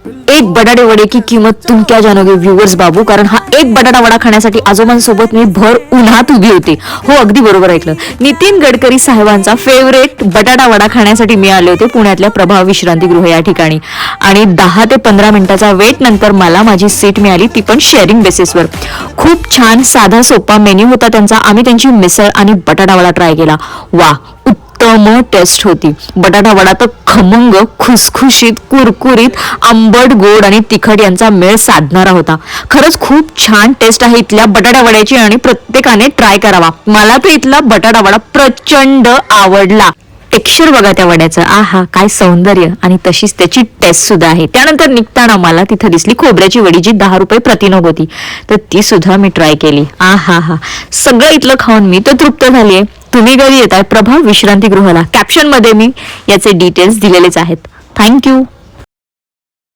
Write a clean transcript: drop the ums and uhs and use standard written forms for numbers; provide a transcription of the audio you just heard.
एक बटाटे वडे की किंमत तुम क्या जानोगे व्ह्यूअर्स बाबू, कारण हा एक बटाटा वडा खाण्यासाठी आजोबांसोबत मी भर उन्हात उभी होती. हो, अगदी बरोबर ऐकलं. नितीन गडकरी साहेबांचा फेवरेट बटाटा वडा खाण्यासाठी मी आले होते पुण्यातल्या प्रभाव विश्रांतीगृह या ठिकाणी. आणि 10 ते 15 मिनिटाचा वेट नंतर मला माझी सीट मिळाली, ती पण शेअरिंग बेसिसवर. खूप छान साधा सोपा मेन्यू होता त्यांचा. आम्ही त्यांची मिसळ आणि बटाटा वडा ट्राय केला. वा, उत्तम टेस्ट होती. बटाटा वडा तर खमंग, खुसखुशीत, कुरकुरीत, आंबट, गोड आणि तिखट यांचा मेळ साधणारा होता. खरंच खूप छान टेस्ट आहे इथल्या बटाटा वड्याची आणि प्रत्येकाने ट्राय करावा. मला तर इथला बटाटा वडा प्रचंड आवडला. टेक्स्चर बघा त्या वड्याचं, आहा काय सौंदर्य, आणि तशीच त्याची टेस्ट सुद्धा आहे. त्यानंतर निघताना मला तिथं दिसली खोबऱ्याची वडी जी 10 रुपये प्रतिनग होती, तर ती सुद्धा मी ट्राय केली. आहा हा, सगळं इथलं खाऊन मी तर तृप्त झालीये. तुम्ही घरी येताय प्रभाव विश्रांतीगृहाला, कॅप्शन मध्ये मी याचे डिटेल्स दिलेलेच आहेत. थँक्यू.